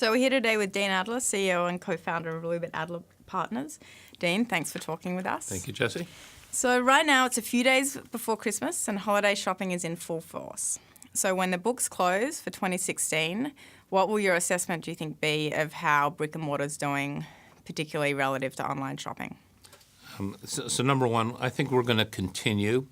So we're here today with Dean Adler, CEO and co-founder of Lubit Adler Partners. Dean, thanks for talking with us. Thank you, Jesse. So right now it's a few days before Christmas and holiday shopping is in full force. So when the books close for 2016, what will your assessment, do you think, be of how brick and mortar is doing, particularly relative to online shopping? So number one, I think we're going to continue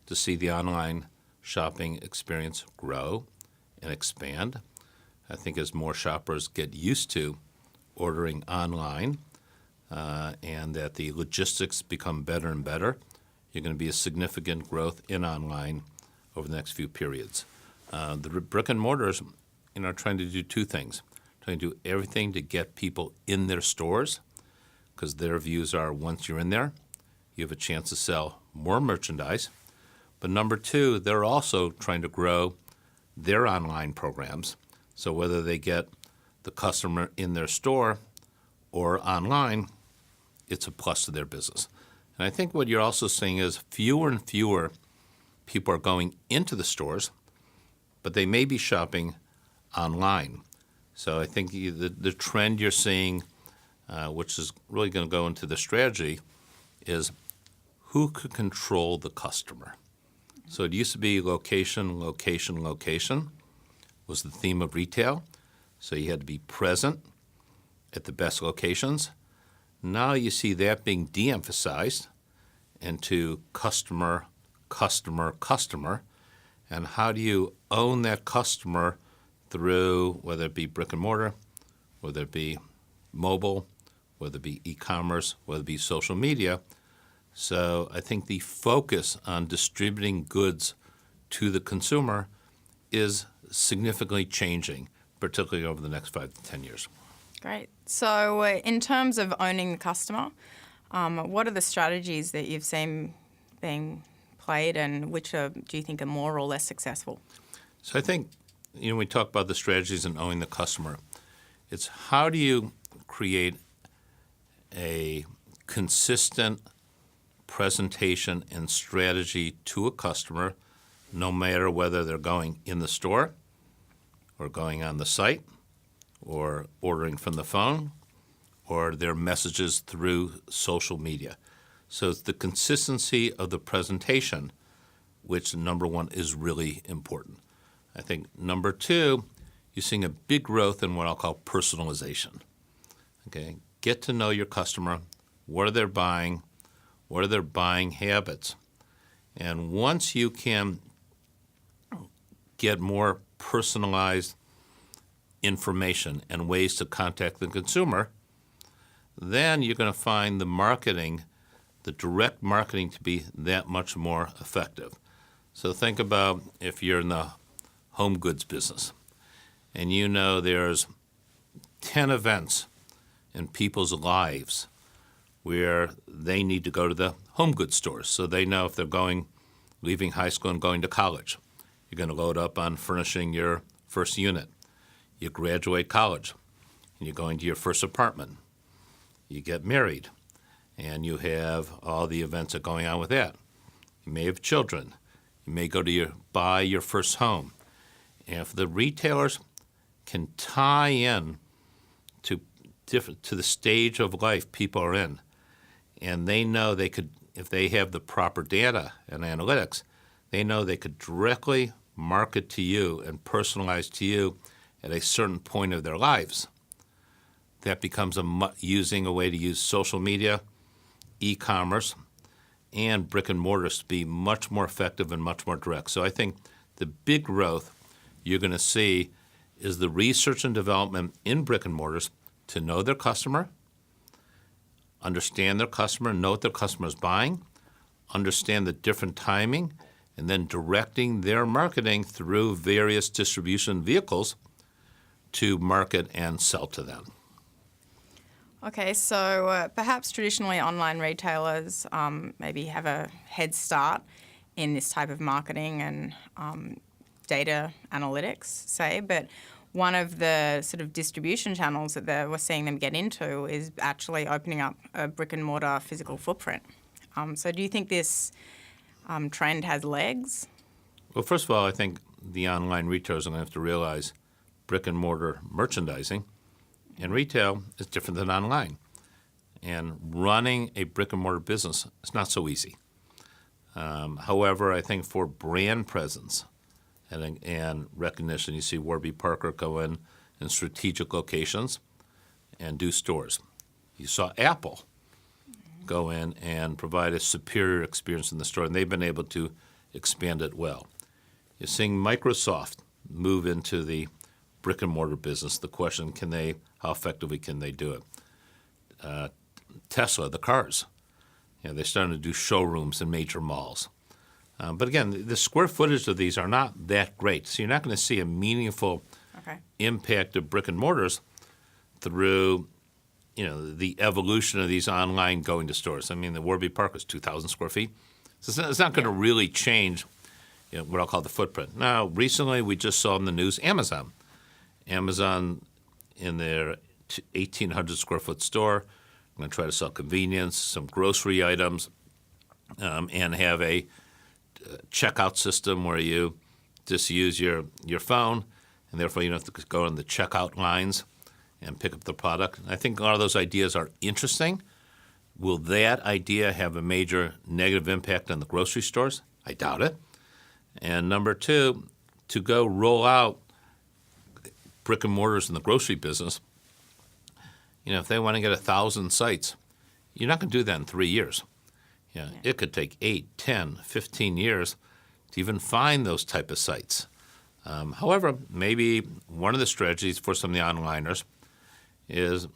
to see the online shopping experience grow and expand. I think as more shoppers get used to ordering online and that the logistics become better and better, you're going to be a significant growth in online over the next few periods. The brick and mortars, are trying to do two things. Trying to do everything to get people in their stores, because their views are once you're in there, you have a chance to sell more merchandise. But number two, they're also trying to grow their online programs. So whether they get the customer in their store or online, it's a plus to their business. And I think what you're also seeing is fewer and fewer people are going into the stores, but they may be shopping online. So I think the trend you're seeing, which is really going to go into the strategy, is who could control the customer. So it used to be location, location, location was the theme of retail. So you had to be present at the best locations. Now you see that being de-emphasized into customer, customer, customer. And how do you own that customer through, whether it be brick and mortar, whether it be mobile, whether it be e-commerce, whether it be social media. So I think the focus on distributing goods to the consumer is significantly changing, particularly over the next 5 to 10 years. Great. So in terms of owning the customer, what are the strategies that you've seen being played and which do you think are more or less successful? So I think, we talk about the strategies and owning the customer. It's how do you create a consistent presentation and strategy to a customer, no matter whether they're going in the store or going on the site or ordering from the phone or their messages through social media. So it's the consistency of the presentation, which number one is really important. I think number two, you're seeing a big growth in what I'll call personalization. Okay, get to know your customer. What are they buying? What are their buying habits? And once you can get more personalized information and ways to contact the consumer, then you're going to find the marketing, the direct marketing, to be that much more effective. So think about if you're in the home goods business and there's 10 events in people's lives where they need to go to the home goods stores. So they know if they're leaving high school and going to college, you're going to load up on furnishing your first unit. You graduate college and you're going to your first apartment. You get married and you have all the events that are going on with that. You may have children. You may go to buy your first home. And if the retailers can tie in to the stage of life people are in, and they know they could, if they have the proper data and analytics, they know they could directly market to you and personalize to you at a certain point of their lives. That becomes using a way to use social media, e-commerce, and brick and mortars to be much more effective and much more direct. So I think the big growth you're going to see is the research and development in brick and mortars to know their customer, understand their customer, know what their customer is buying, understand the different timing, and then directing their marketing through various distribution vehicles to market and sell to them. Okay, so perhaps traditionally online retailers maybe have a head start in this type of marketing and data analytics, say, but one of the sort of distribution channels that we're seeing them get into is actually opening up a brick and mortar physical footprint. So do you think this trend has legs? Well, first of all, I think the online retailers are going to have to realize brick and mortar merchandising And retail is different than online. And running a brick and mortar business is not so easy. However, I think for brand presence and recognition, you see Warby Parker go in strategic locations and do stores. You saw Apple go in and provide a superior experience in the store, and they've been able to expand it well. You're seeing Microsoft move into the brick and mortar business. The question, how effectively can they do it? Tesla, the cars, they're starting to do showrooms in major malls. But again, the square footage of these are not that great, so you're not going to see a meaningful impact of brick and mortars through the evolution of these online going to stores. I mean, the Warby Parker is 2,000 square feet. So it's not going to really change what I'll call the footprint. Now, recently we just saw in the news Amazon. Amazon in their 1,800 square foot store, I'm going to try to sell convenience, some grocery items, and have a checkout system where you just use your phone, and therefore you don't have to go on the checkout lines and pick up the product. I think a lot of those ideas are interesting. Will that idea have a major negative impact on the grocery stores? I doubt it. And number two, to go roll out brick and mortars in the grocery business, if they want to get 1,000 sites, you're not going to do that in 3 years. It could take 8, 10, 15 years to even find those type of sites. However, maybe one of the strategies for some of the onliners is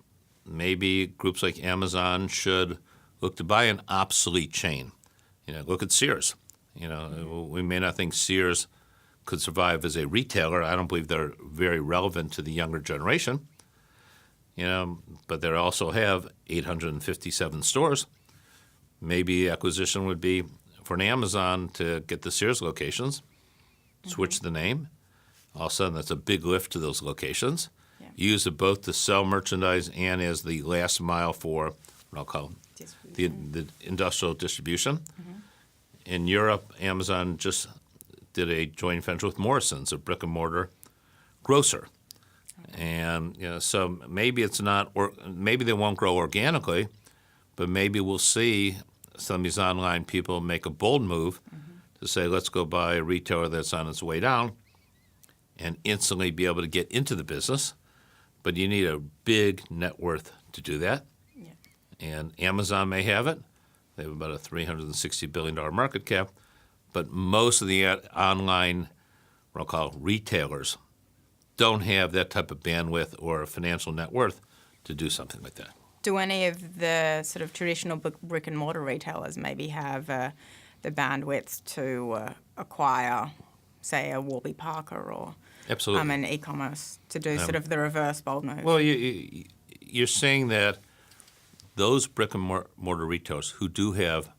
maybe groups like Amazon should look to buy an obsolete chain. Look at Sears. We may not think Sears could survive as a retailer. I don't believe they're very relevant to the younger generation. But they also have 857 stores. Maybe acquisition would be for an Amazon to get the Sears locations, switch the name. All of a sudden, that's a big lift to those locations. Use it both to sell merchandise and as the last mile for what I'll call the industrial distribution. In Europe, Amazon just did a joint venture with Morrison's, a brick and mortar grocer. And so maybe it's not, or maybe they won't grow organically, but maybe we'll see some of these online people make a bold move to say, let's go buy a retailer that's on its way down and instantly be able to get into the business. But you need a big net worth to do that. And Amazon may have it. They have about a $360 billion market cap. But most of the online, what I'll call retailers, don't have that type of bandwidth or financial net worth to do something like that. Do any of the sort of traditional brick and mortar retailers maybe have the bandwidth to acquire, say, a Warby Parker or Absolutely. an e-commerce to do sort of the reverse bold move? Well, you're saying that those brick and mortar retailers who do have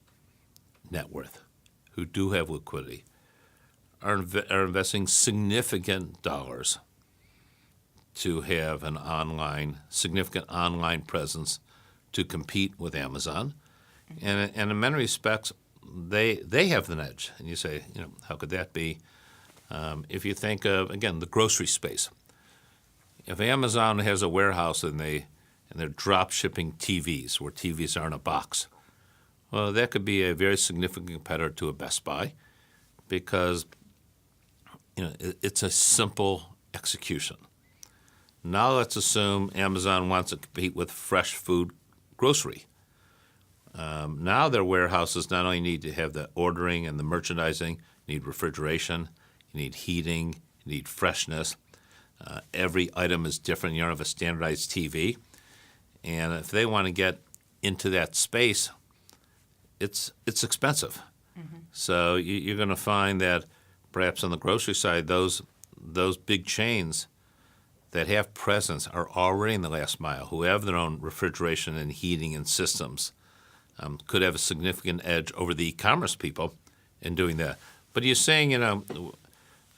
net worth, who do have liquidity, are investing significant dollars to have an significant online presence to compete with Amazon. And in many respects, they have an edge. And you say, how could that be? If you think of, again, the grocery space. If Amazon has a warehouse and they're drop shipping TVs, where TVs are in a box, well, that could be a very significant competitor to a Best Buy because it's a simple execution. Now let's assume Amazon wants to compete with fresh food grocery. Now their warehouses not only need to have the ordering and the merchandising, you need refrigeration, you need heating, you need freshness. Every item is different. You don't have a standardized TV. And if they want to get into that space, it's expensive. So you're going to find that perhaps on the grocery side, those big chains that have presence are already in the last mile, who have their own refrigeration and heating and systems, could have a significant edge over the e-commerce people in doing that. But you're saying, I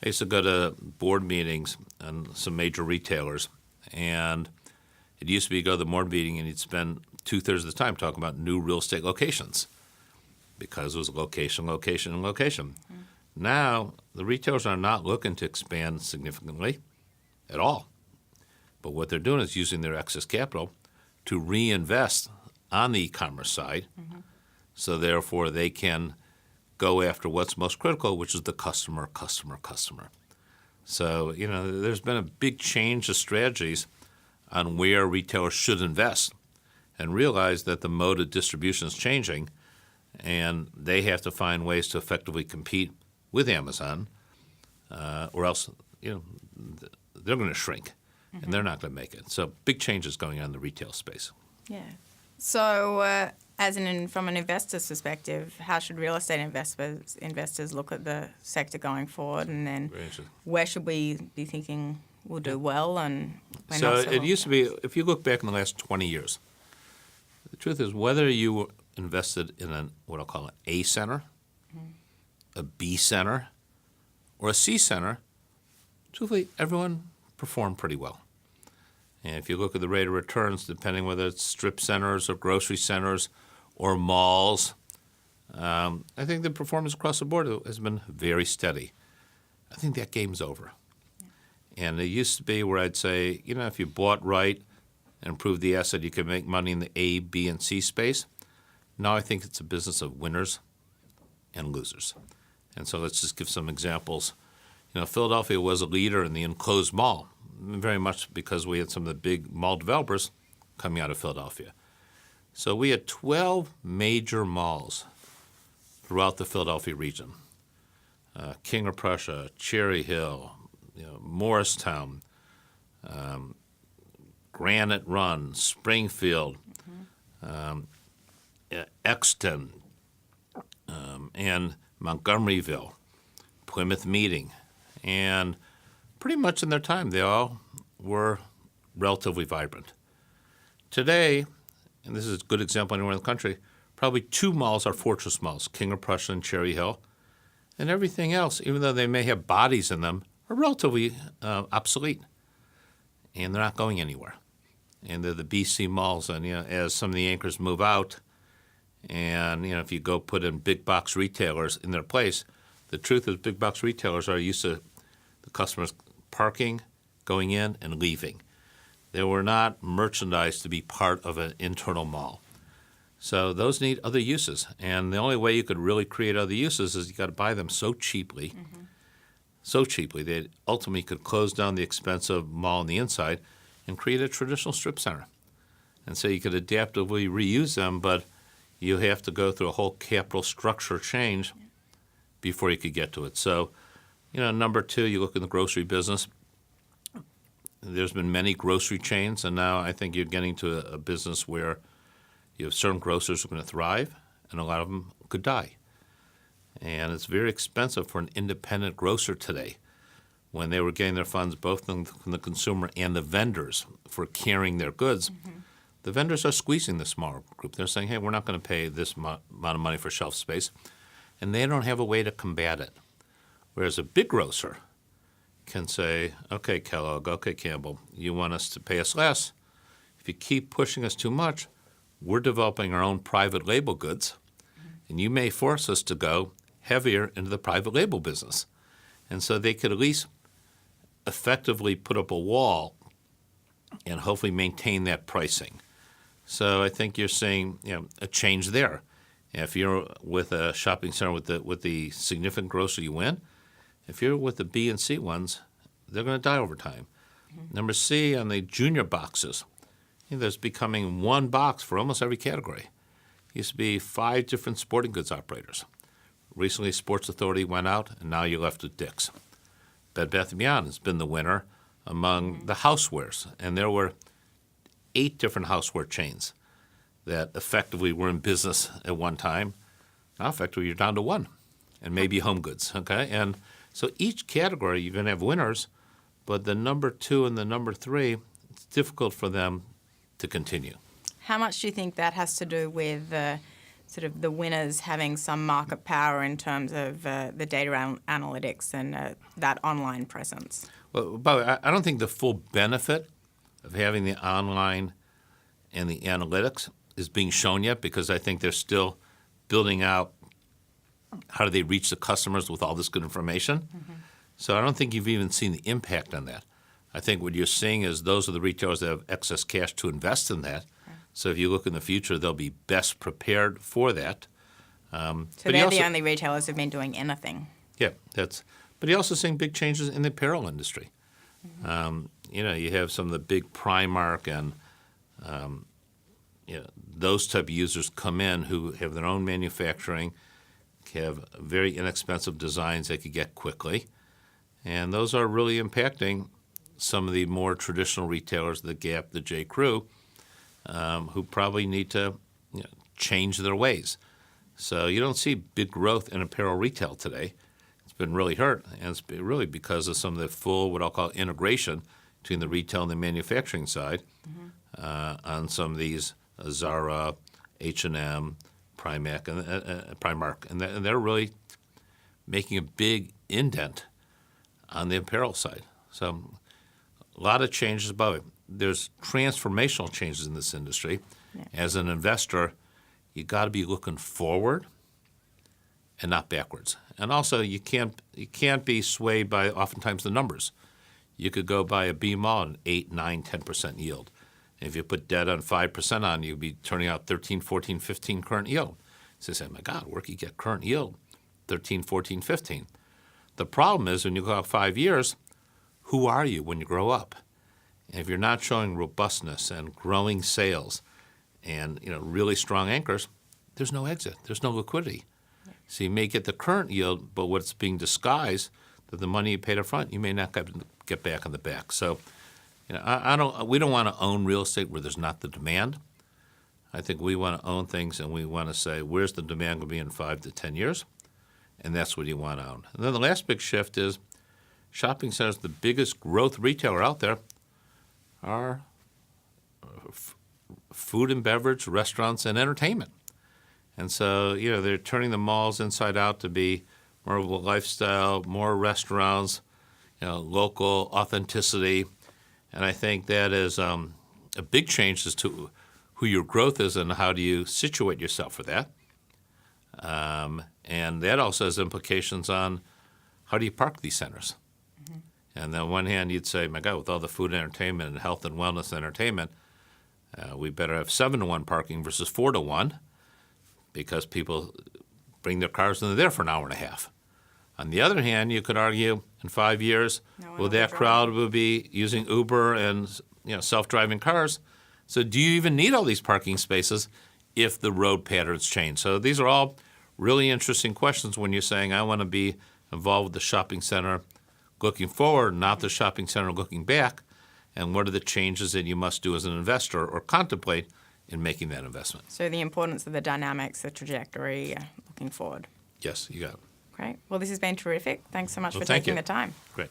used to go to board meetings on some major retailers, and it used to be you go to the board meeting and you'd spend 2/3 of the time talking about new real estate locations because it was location, location, and location. Now, the retailers are not looking to expand significantly at all. But what they're doing is using their excess capital to reinvest on the e-commerce side. So therefore they can go after what's most critical, which is the customer. So, there's been a big change of strategies on where retailers should invest and realize that the mode of distribution is changing and they have to find ways to effectively compete with Amazon or else, they're going to shrink and they're not going to make it. So big changes going on in the retail space. Yeah. So from an investor's perspective, how should real estate investors look at the sector going forward, and then where should we be thinking we'll do well and when so not so it well? used to be, if you look back in the last 20 years, the truth is whether you were invested in what I'll call an A center, a B center, or a C center, truthfully, everyone performed pretty well. And if you look at the rate of returns, depending whether it's strip centers or grocery centers or malls, I think the performance across the board has been very steady. I think that game's over. And it used to be where I'd say, if you bought right and improved the asset, you could make money in the A, B, and C space. Now I think it's a business of winners and losers. And so let's just give some examples. Philadelphia was a leader in the enclosed mall, very much because we had some of the big mall developers coming out of Philadelphia. So we had 12 major malls throughout the Philadelphia region. King of Prussia, Cherry Hill, Morristown, Granite Run, Springfield, Exton, and Montgomeryville, Plymouth Meeting, and pretty much in their time, they all were relatively vibrant. Today, and this is a good example anywhere in the country, probably 2 malls are fortress malls, King of Prussia and Cherry Hill, and everything else, even though they may have bodies in them, are relatively obsolete, and they're not going anywhere. And they're the BC malls, and as some of the anchors move out, and if you go put in big box retailers in their place, the truth is big box retailers are used to the customers parking, going in, and leaving. They were not merchandised to be part of an internal mall. So those need other uses, and the only way you could really create other uses is you got to buy them so cheaply that ultimately could close down the expensive mall on the inside and create a traditional strip center. And so you could adaptively reuse them, but you have to go through a whole capital structure change before you could get to it. So, number 2, you look in the grocery business. There's been many grocery chains, and now I think you're getting to a business where you have certain grocers who are going to thrive, and a lot of them could die. And it's very expensive for an independent grocer today when they were getting their funds both from the consumer and the vendors for carrying their goods. The vendors are squeezing the smaller group. They're saying, hey, we're not going to pay this amount of money for shelf space, and they don't have a way to combat it. Whereas a big grocer can say, okay, Kellogg, okay, Campbell, you want us to pay us less. If you keep pushing us too much, we're developing our own private label goods, and you may force us to go heavier into the private label business. And so they could at least effectively put up a wall and hopefully maintain that pricing. So I think you're seeing a change there. If you're with a shopping center with the significant grocer, you win. If you're with the B and C ones, they're going to die over time. Number C, on the junior boxes, there's becoming one box for almost every category. Used to be 5 different sporting goods operators. Recently, Sports Authority went out, and now you're left with Dick's. Bed Bath & Beyond has been the winner among the housewares, and there were 8 different houseware chains that effectively were in business at one time. Now, effectively, you're down to 1, and maybe home goods, okay? And so each category, you're going to have winners, but the number 2 and the number 3, it's difficult for them to continue. How much do you think that has to do with sort of the winners having some market power in terms of the data analytics and that online presence? Well, but I don't think the full benefit of having the online and the analytics is being shown yet, because I think they're still building out how do they reach the customers with all this good information. So I don't think you've even seen the impact on that. I think what you're seeing is those are the retailers that have excess cash to invest in that. So if you look in the future, they'll be best prepared for that. So but they're also, the only retailers who've been doing anything. Yeah, but you're also seeing big changes in the apparel industry. You have some of the big Primark and those type of users come in who have their own manufacturing, have very inexpensive designs they could get quickly, and those are really impacting some of the more traditional retailers, the Gap, the J. Crew, who probably need to change their ways. So you don't see big growth in apparel retail today. It's been really hurt, and it's been really because of some of the full, what I'll call integration between the retail and the manufacturing side on some of these Zara, H&M, Primark, and they're really making a big indent on the apparel side. So a lot of changes above it. There's transformational changes in this industry. Yeah. As an investor, you got to be looking forward and not backwards. And also, you can't be swayed by oftentimes the numbers. You could go buy a B mall at 8, 9, 10% yield. And if you put debt on 5% on, you'd be turning out 13, 14, 15 current yield. So you say, my God, where can you get current yield? 13, 14, 15. The problem is when you go out 5 years, who are you when you grow up? And if you're not showing robustness and growing sales and really strong anchors, there's no exit. There's no liquidity. So you may get the current yield, but what's being disguised, that the money you paid up front, you may not get back on the back. So, we don't want to own real estate where there's not the demand. I think we want to own things, and we want to say, where's the demand going to be in 5 to 10 years? And that's what you want to own. And then the last big shift is shopping centers, the biggest growth retailer out there, are food and beverage, restaurants, and entertainment. And so, they're turning the malls inside out to be more of a lifestyle, more restaurants, local authenticity. And I think that is a big change as to who your growth is and how do you situate yourself for that. And that also has implications on how do you park these centers. And on one hand, you'd say, my God, with all the food and entertainment and health and wellness entertainment, we better have 7-to-1 parking versus 4-to-1 because people bring their cars and they're there for an hour and a half. On the other hand, you could argue in 5 years, that crowd will be using Uber and self-driving cars. So do you even need all these parking spaces if the road patterns change? So these are all really interesting questions when you're saying, I want to be involved with the shopping center looking forward, not the shopping center looking back, and what are the changes that you must do as an investor or contemplate in making that investment. So the importance of the dynamics, the trajectory, looking forward. Yes, you got it. Great. Well, this has been terrific. Thanks so much for thank taking you. the time. Great.